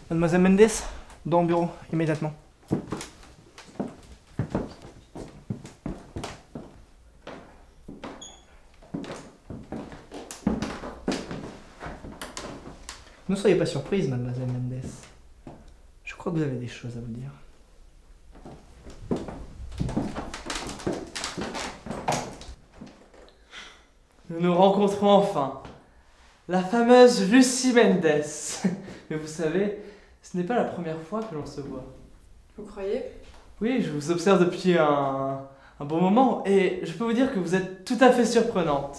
Mademoiselle Mendes, dans le bureau, immédiatement. Ne soyez pas surprise, mademoiselle Mendes. Je crois que vous avez des choses à vous dire. Nous nous rencontrons enfin. La fameuse Lucie Mendes. Mais vous savez, ce n'est pas la première fois que l'on se voit. Vous croyez? Oui, je vous observe depuis un bon moment et je peux vous dire que vous êtes tout à fait surprenante.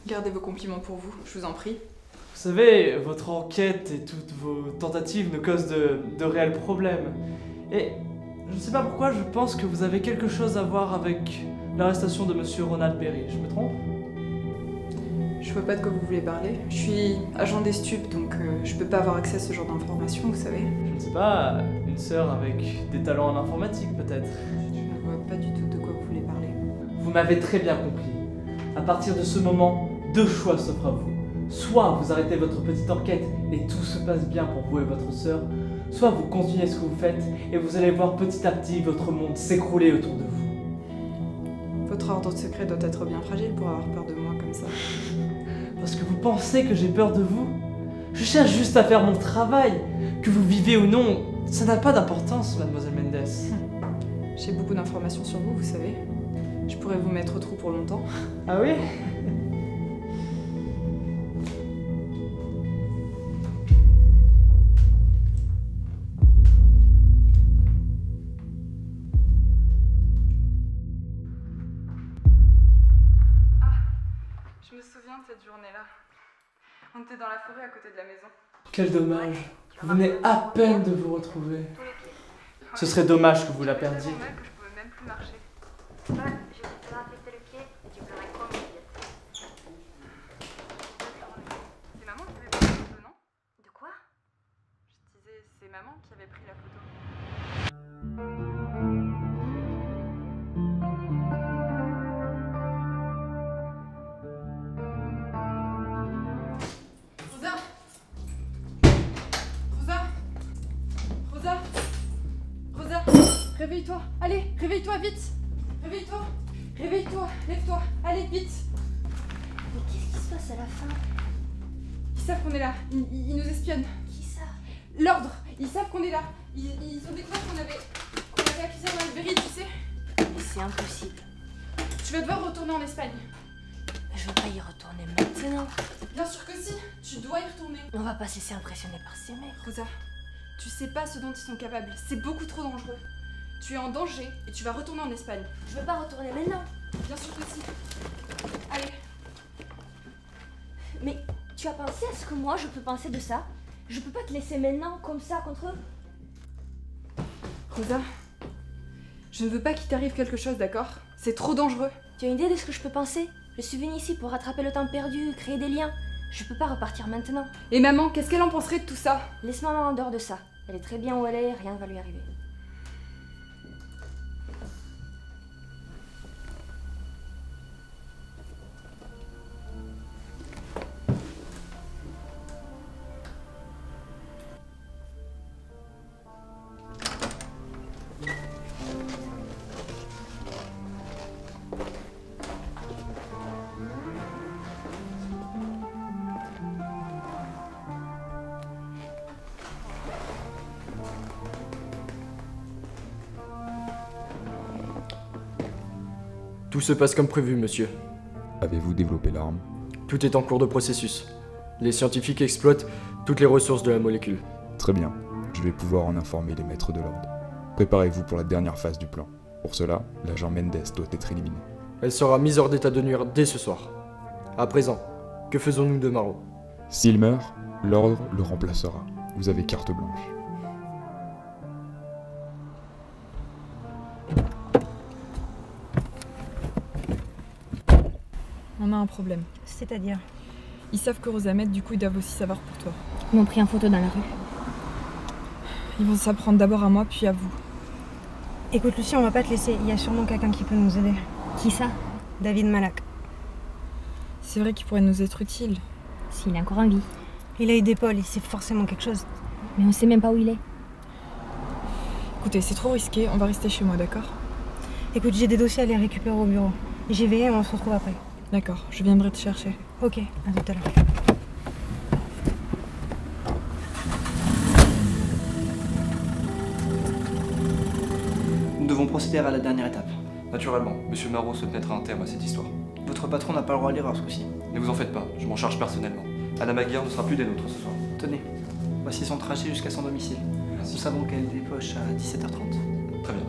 Gardez vos compliments pour vous, je vous en prie. Vous savez, votre enquête et toutes vos tentatives nous causent de réels problèmes. Et je ne sais pas pourquoi, je pense que vous avez quelque chose à voir avec l'arrestation de monsieur Ronald Berry. Je me trompe? Je vois pas de quoi vous voulez parler. Je suis agent des stupes, donc je peux pas avoir accès à ce genre d'informations, vous savez. Je ne sais pas, une sœur avec des talents en informatique peut-être. Je ne vois pas du tout de quoi vous voulez parler. Vous m'avez très bien compris. À partir de ce moment, deux choix s'offrent à vous. Soit vous arrêtez votre petite enquête et tout se passe bien pour vous et votre sœur, soit vous continuez ce que vous faites et vous allez voir petit à petit votre monde s'écrouler autour de vous. Votre ordre secret doit être bien fragile pour avoir peur de moi comme ça. Parce que vous pensez que j'ai peur de vous? Je cherche juste à faire mon travail. Que vous vivez ou non, ça n'a pas d'importance, mademoiselle Mendes. J'ai beaucoup d'informations sur vous, vous savez. Je pourrais vous mettre au trou pour longtemps. Ah oui? Je me souviens de cette journée-là. On était dans la forêt à côté de la maison. Quel dommage. Vous venez à peine de vous retrouver. Ce serait dommage que vous la perdiez. Tellement mal que je pouvais même plus marcher. J'ai désinfecté le pied et tu pleurais comme une idiot. C'est maman qui avait pris la photo, non? De quoi? Je disais, c'est maman qui avait pris la photo. Rosa! Rosa! Rosa! Rosa! Réveille-toi! Allez, réveille-toi vite! Réveille-toi! Réveille-toi! Lève-toi! Allez, vite! Mais qu'est-ce qui se passe à la fin? Ils savent qu'on est là. Ils nous espionnent. Qui ça? L'ordre! Ils savent qu'on est là. Ils ont découvert qu'on avait accusé Ronald Berry, tu sais. Mais c'est impossible. Tu vas devoir retourner en Espagne. Je veux pas y retourner maintenant. Bien sûr que si, tu dois y retourner. On va pas se laisser impressionner par ces mecs. Rosa, tu sais pas ce dont ils sont capables, c'est beaucoup trop dangereux. Tu es en danger et tu vas retourner en Espagne. Je veux pas retourner maintenant. Bien sûr que si. Allez, Mais tu as pensé à ce que moi je peux penser de ça? Je peux pas te laisser maintenant, comme ça, contre eux. Rosa, je ne veux pas qu'il t'arrive quelque chose, d'accord? C'est trop dangereux. Tu as une idée de ce que je peux penser? Je suis venue ici pour rattraper le temps perdu, créer des liens. Je peux pas repartir maintenant. Et maman, qu'est-ce qu'elle en penserait de tout ça? Laisse maman en dehors de ça. Elle est très bien où elle est, rien ne va lui arriver. Tout se passe comme prévu, monsieur. Avez-vous développé l'arme? Tout est en cours de processus. Les scientifiques exploitent toutes les ressources de la molécule. Très bien. Je vais pouvoir en informer les maîtres de l'ordre. Préparez-vous pour la dernière phase du plan. Pour cela, l'agent Mendes doit être éliminé. Elle sera mise hors d'état de nuire dès ce soir. À présent, que faisons-nous de Maro? S'il meurt, l'ordre le remplacera. Vous avez carte blanche. On a un problème. C'est-à-dire? Ils savent que Rosa m'aide, du coup ils doivent aussi savoir pour toi. Ils m'ont pris en photo dans la rue. Ils vont s'apprendre d'abord à moi, puis à vous. Écoute Lucie, on va pas te laisser. Il y a sûrement quelqu'un qui peut nous aider. Qui ça? David Malak. C'est vrai qu'il pourrait nous être utile. S'il est encore en vie. Il a eu des pôles, il sait forcément quelque chose. Mais on sait même pas où il est. Écoutez, c'est trop risqué, on va rester chez moi, d'accord? Écoute, j'ai des dossiers à les récupérer au bureau. J'y vais et on se retrouve après. D'accord, je viendrai te chercher. Ok, à tout à l'heure. Nous devons procéder à la dernière étape. Naturellement, Monsieur Marot se mettra un terme à cette histoire. Votre patron n'a pas le droit à l'erreur ce coup-ci. Ne vous en faites pas, je m'en charge personnellement. Anna Maguire ne sera plus des nôtres ce soir. Tenez, voici son trajet jusqu'à son domicile. Nous savons qu'elle débauche à 17h30. Très bien.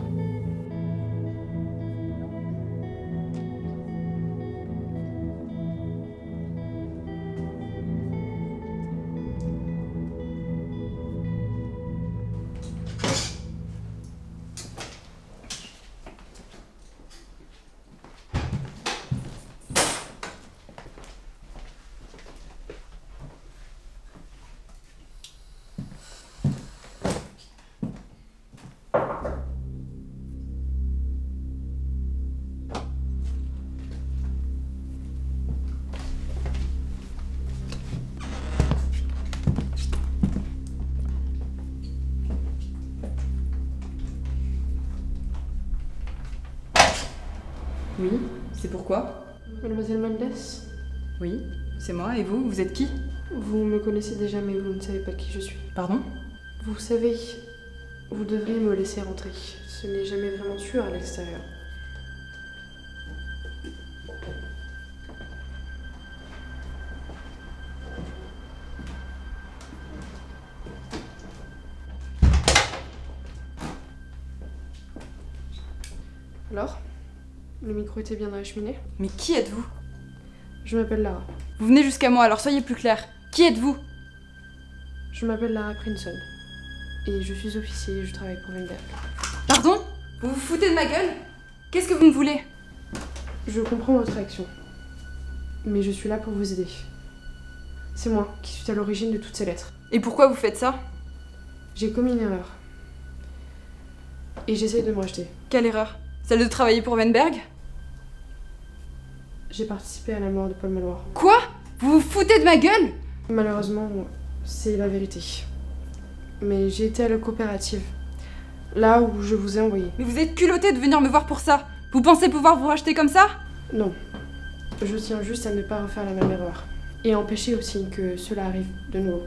Oui, c'est pourquoi? Mademoiselle Mendes, Oui, c'est moi, et vous êtes qui? vous me connaissez déjà mais vous ne savez pas qui je suis. Pardon? Vous savez, vous devriez me laisser rentrer. Ce n'est jamais vraiment sûr à l'extérieur. Alors? Le micro était bien dans la cheminée? Mais qui êtes-vous? Je m'appelle Lara. Vous venez jusqu'à moi, alors soyez plus clair. Qui êtes-vous? Je m'appelle Lara Prinson. Et je suis officier et je travaille pour Wenberg. Pardon? Vous vous foutez de ma gueule? Qu'est-ce que vous me voulez? Je comprends votre réaction. Mais je suis là pour vous aider. C'est moi qui suis à l'origine de toutes ces lettres. Et pourquoi vous faites ça? J'ai commis une erreur. Et j'essaye de me racheter. Quelle erreur? Celle de travailler pour Wenberg? J'ai participé à la mort de Paul Maloir. Quoi? Vous vous foutez de ma gueule? Malheureusement, c'est la vérité. Mais j'ai été à la coopérative. Là où je vous ai envoyé. Mais vous êtes culotté de venir me voir pour ça. Vous pensez pouvoir vous racheter comme ça? Non. Je tiens juste à ne pas refaire la même erreur. Et empêcher aussi que cela arrive de nouveau.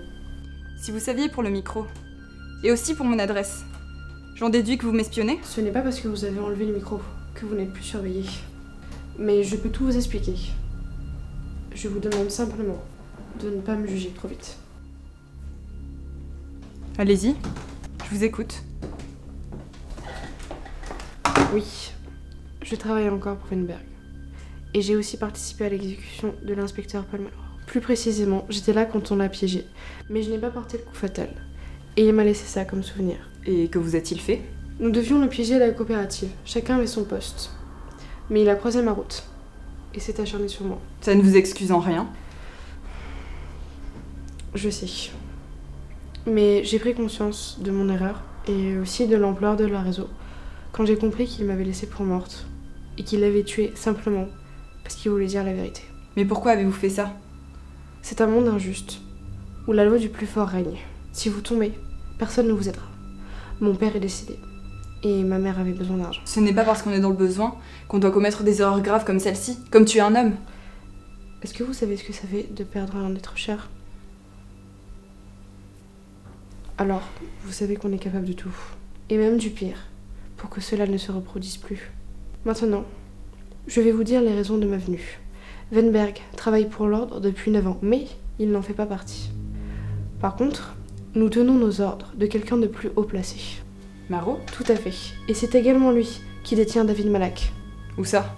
Si vous saviez pour le micro. Et aussi pour mon adresse. J'en déduis que vous m'espionnez? Ce n'est pas parce que vous avez enlevé le micro que vous n'êtes plus surveillé. Mais je peux tout vous expliquer. Je vous demande simplement de ne pas me juger trop vite. Allez-y, je vous écoute. Oui, je travaille encore pour Wenberg. Et j'ai aussi participé à l'exécution de l'inspecteur Paul Maloir. Plus précisément, j'étais là quand on l'a piégé. Mais je n'ai pas porté le coup fatal. Et il m'a laissé ça comme souvenir. Et que vous a-t-il fait? Nous devions le piéger à la coopérative. Chacun avait son poste. Mais il a croisé ma route. Et s'est acharné sur moi. Ça ne vous excuse en rien? Je sais. Mais j'ai pris conscience de mon erreur et aussi de l'ampleur de leur réseau quand j'ai compris qu'il m'avait laissée pour morte et qu'il l'avait tuée simplement parce qu'il voulait dire la vérité. Mais pourquoi avez-vous fait ça? C'est un monde injuste où la loi du plus fort règne. Si vous tombez, personne ne vous aidera. Mon père est décédé et ma mère avait besoin d'argent. Ce n'est pas parce qu'on est dans le besoin qu'on doit commettre des erreurs graves comme celle-ci, comme tuer un homme. Est-ce que vous savez ce que ça fait de perdre un être cher? Alors, vous savez qu'on est capable de tout, et même du pire, pour que cela ne se reproduise plus. Maintenant, je vais vous dire les raisons de ma venue. Wenberg travaille pour l'ordre depuis 9 ans, mais il n'en fait pas partie. Par contre, nous tenons nos ordres de quelqu'un de plus haut placé. Marot? Tout à fait, et c'est également lui qui détient David Malak. Où ça?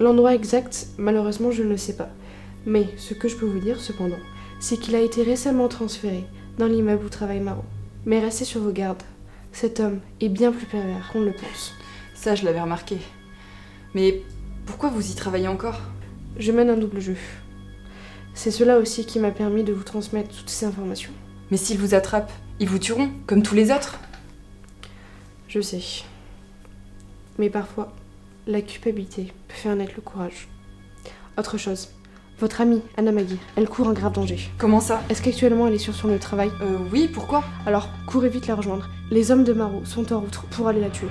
L'endroit exact, malheureusement, je ne le sais pas. Mais ce que je peux vous dire, cependant, c'est qu'il a été récemment transféré dans l'immeuble où travaille Marot. Mais restez sur vos gardes. Cet homme est bien plus pervers qu'on ne le pense. Ça, je l'avais remarqué. Mais pourquoi vous y travaillez encore? Je mène un double jeu. C'est cela aussi qui m'a permis de vous transmettre toutes ces informations. Mais s'ils vous attrapent, ils vous tueront, comme tous les autres. Je sais. Mais parfois, la culpabilité peut faire naître le courage. Autre chose, Votre amie, Anna Maguire, elle court un grave danger. Comment ça? Est-ce qu'actuellement elle est sur son lieu de travail? Oui, pourquoi? Alors, courez vite la rejoindre. Les hommes de Marot sont en route pour aller la tuer.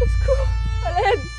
Au secours, à l'aide.